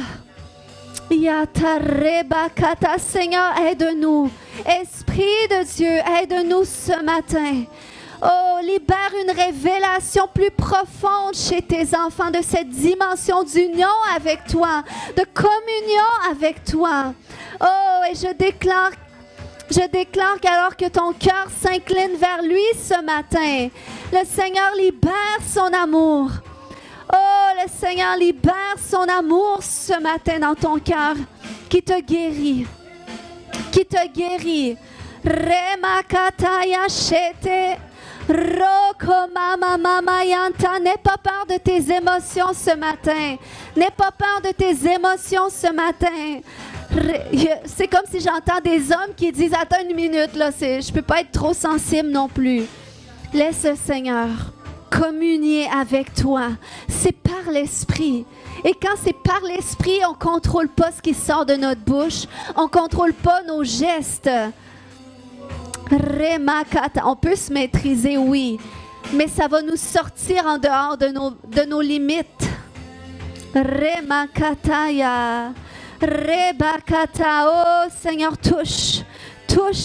Yatarebakata, Seigneur, aide-nous. Esprit de Dieu, aide-nous ce matin. Oh, libère une révélation plus profonde chez tes enfants de cette dimension d'union avec toi, de communion avec toi. Oh, et je déclare qu'alors que ton cœur s'incline vers lui ce matin, le Seigneur libère son amour. Oh, le Seigneur libère son amour ce matin dans ton cœur qui te guérit. Qui te guérit. Remakataya shete. Roko mama mama yanta. N'aie pas peur de tes émotions ce matin. N'aie pas peur de tes émotions ce matin. C'est comme si j'entends des hommes qui disent, attends une minute, là, je ne peux pas être trop sensible non plus. Laisse le Seigneur communier avec toi. C'est par l'Esprit. Et quand c'est par l'Esprit, on ne contrôle pas ce qui sort de notre bouche. On ne contrôle pas nos gestes. On peut se maîtriser, oui. Mais ça va nous sortir en dehors de nos limites. Remakataya. Rebakata. Oh Seigneur, touche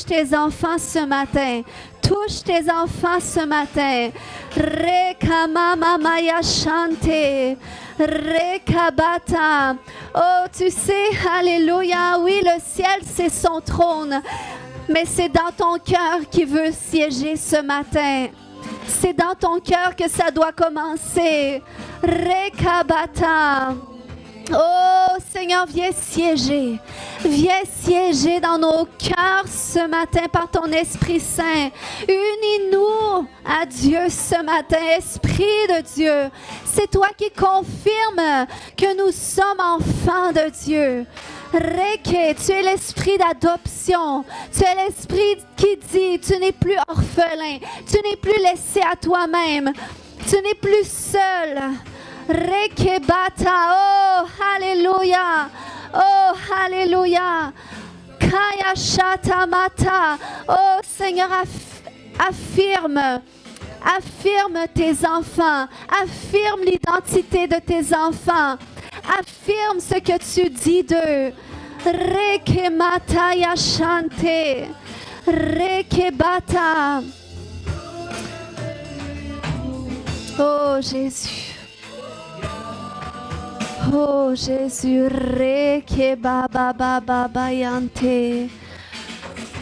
tes enfants ce matin. Touche tes enfants ce matin. Rekamamamaya shante. Rekabata. Oh, tu sais, alléluia, oui, le ciel, c'est son trône. Mais c'est dans ton cœur qui veut siéger ce matin. C'est dans ton cœur que ça doit commencer. Rekabata. Oh Seigneur, viens siéger. Viens siéger dans nos cœurs ce matin par ton Esprit Saint. Unis-nous à Dieu ce matin, Esprit de Dieu. C'est toi qui confirmes que nous sommes enfants de Dieu. Reke, tu es l'esprit d'adoption. Tu es l'esprit qui dit, tu n'es plus orphelin. Tu n'es plus laissé à toi-même. Tu n'es plus seul. Rekebata, oh, alléluia, oh, alléluia, Kaya Shatamata, oh Seigneur, affirme tes enfants, affirme l'identité de tes enfants, affirme ce que tu dis d'eux. Rekemata Yashante, Rekebata, oh Jésus. Oh Jésus, Reke Baba Baba Bayante,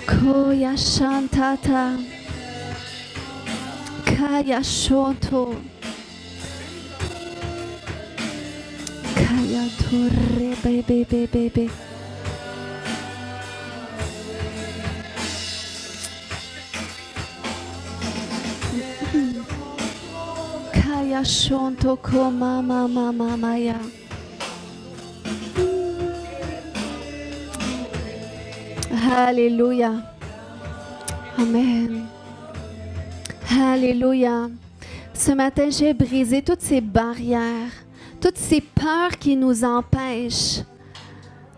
Koya Shantata, Kaya Shonto, Kaya Torre Bebe. Kaya Shonto Koma Mama Maya. Alléluia. Amen. Alléluia. Ce matin, j'ai brisé toutes ces barrières, toutes ces peurs qui nous empêchent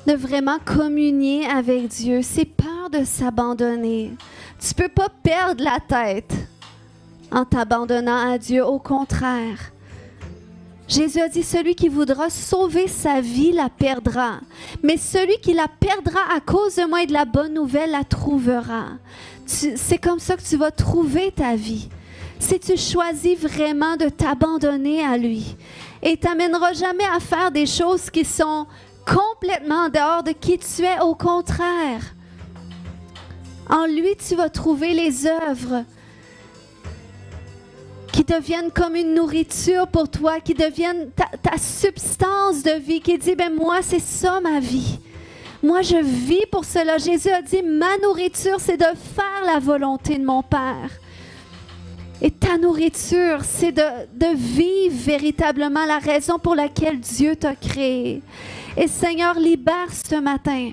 de vraiment communier avec Dieu, ces peurs de s'abandonner. Tu ne peux pas perdre la tête en t'abandonnant à Dieu, au contraire. Jésus a dit, celui qui voudra sauver sa vie la perdra, mais celui qui la perdra à cause de moi et de la bonne nouvelle la trouvera. C'est comme ça que tu vas trouver ta vie. Si tu choisis vraiment de t'abandonner à lui, et t'amèneras jamais à faire des choses qui sont complètement en dehors de qui tu es, au contraire. En lui, tu vas trouver les œuvres qui deviennent comme une nourriture pour toi, qui deviennent ta substance de vie, qui dit, ben moi, c'est ça ma vie. Moi, je vis pour cela. Jésus a dit, ma nourriture, c'est de faire la volonté de mon Père. Et ta nourriture, c'est de vivre véritablement la raison pour laquelle Dieu t'a créé. Et Seigneur, libère ce matin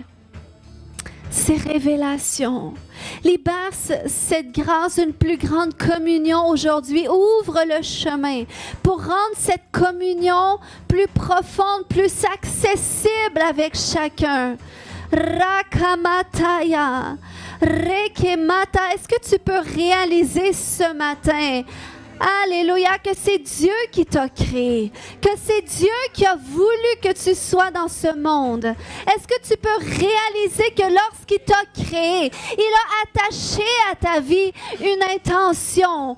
ces révélations. Libère cette grâce d'une plus grande communion aujourd'hui. Ouvre le chemin pour rendre cette communion plus profonde, plus accessible avec chacun. Rakamataya, Rekemata. Est-ce que tu peux réaliser ce matin, alléluia, que c'est Dieu qui t'a créé, que c'est Dieu qui a voulu que tu sois dans ce monde? Est-ce que tu peux réaliser que lorsqu'il t'a créé, il a attaché à ta vie une intention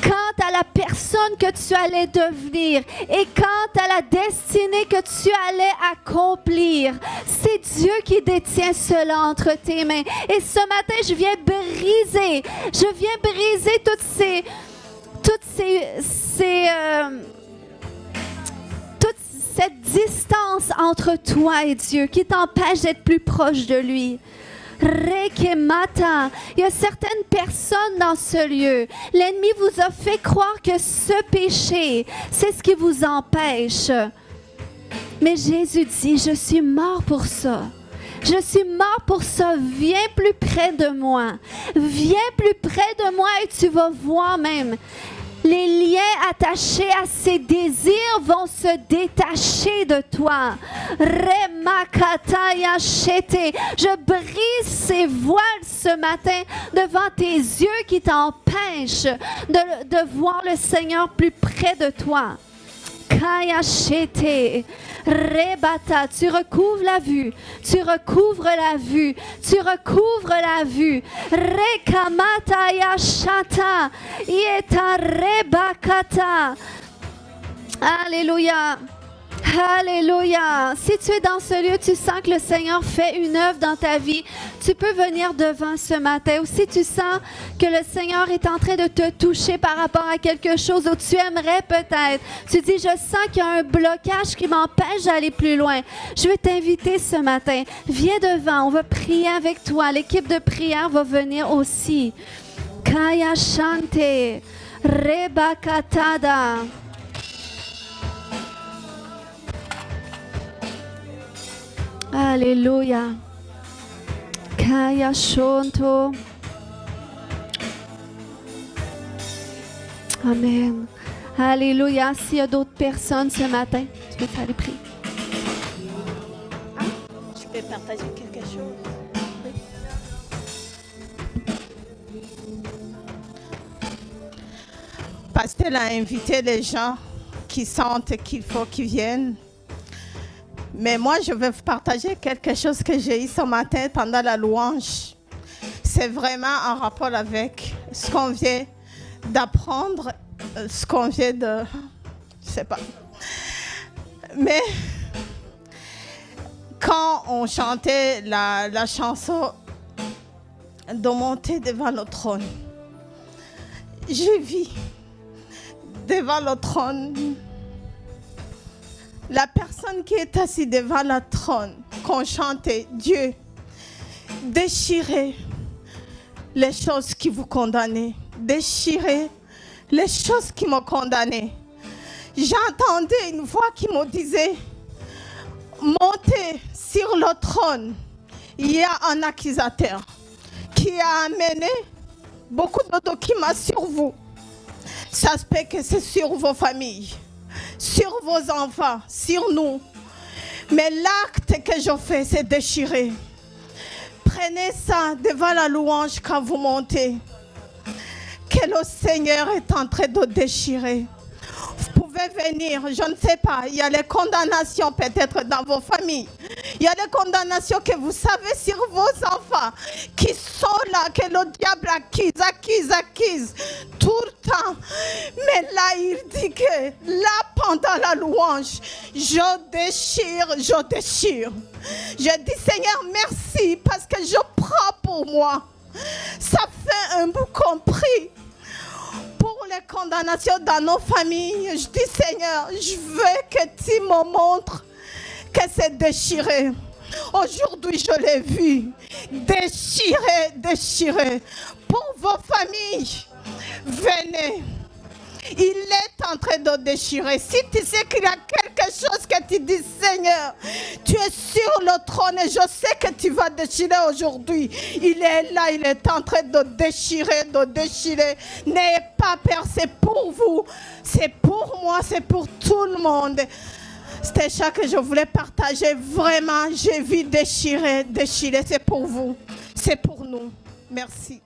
quant à la personne que tu allais devenir et quant à la destinée que tu allais accomplir? C'est Dieu qui détient cela entre tes mains. Et ce matin, je viens briser toute cette distance entre toi et Dieu qui t'empêche d'être plus proche de lui. Rekemata. Il y a certaines personnes dans ce lieu. L'ennemi vous a fait croire que ce péché, c'est ce qui vous empêche. Mais Jésus dit, je suis mort pour ça. Je suis mort pour ça. Viens plus près de moi. Viens plus près de moi et tu vas voir même. Les liens attachés à ces désirs vont se détacher de toi. Remakataya shete. Je brise ces voiles ce matin devant tes yeux qui t'empêchent de voir le Seigneur plus près de toi. Kaya shete. Rebata, tu recouvres la vue, tu recouvres la vue, tu recouvres la vue. Rekamata yashata, yeta rebakata. Alléluia. Alléluia. Si tu es dans ce lieu, tu sens que le Seigneur fait une œuvre dans ta vie, tu peux venir devant ce matin. Ou si tu sens que le Seigneur est en train de te toucher par rapport à quelque chose où tu aimerais peut-être. Tu dis, je sens qu'il y a un blocage qui m'empêche d'aller plus loin. Je vais t'inviter ce matin. Viens devant, on va prier avec toi. L'équipe de prière va venir aussi. Kaya Shante, Rebakatada. Alléluia. Kaya Shonto. Amen. Alléluia. S'il y a d'autres personnes ce matin, tu peux aller prier. Tu peux partager quelque chose? Pasteur a invité les gens qui sentent qu'il faut qu'ils viennent. Mais moi, je vais vous partager quelque chose que j'ai eu ce matin pendant la louange. C'est vraiment en rapport avec ce qu'on vient d'apprendre, ce qu'on vient de... Je sais pas. Mais quand on chantait la chanson de monter devant le trône, j'ai vu devant le trône la personne qui est assise devant le trône, qu'on chantait, Dieu, déchirez les choses qui vous condamnent, déchirez les choses qui m'ont condamné. J'entendais une voix qui me disait, montez sur le trône, il y a un accusateur qui a amené beaucoup de documents sur vous. Ça se peut que c'est sur vos familles, sur vos enfants, sur nous. Mais l'acte que je fais, c'est déchirer. Prenez ça devant la louange quand vous montez. Que le Seigneur est en train de déchirer. Vous pouvez venir, je ne sais pas, il y a les condamnations peut-être dans vos familles. Il y a des condamnations que vous savez sur vos enfants qui sont là, que le diable accuse tout le temps. Mais là, il dit que là, pendant la louange, je déchire. Je dis, Seigneur, merci parce que je prends pour moi. Ça fait un bout compris. Pour les condamnations dans nos familles, je dis, Seigneur, je veux que tu me montres que c'est déchiré. Aujourd'hui, je l'ai vu. Déchiré. Pour vos familles, venez. Il est en train de déchirer. Si tu sais qu'il y a quelque chose que tu dis, Seigneur, tu es sur le trône et je sais que tu vas déchirer aujourd'hui. Il est là, il est en train de déchirer. N'ayez pas peur, c'est pour vous, c'est pour moi, c'est pour tout le monde. C'était ça que je voulais partager. Vraiment, j'ai vu déchirer. C'est pour vous, c'est pour nous. Merci.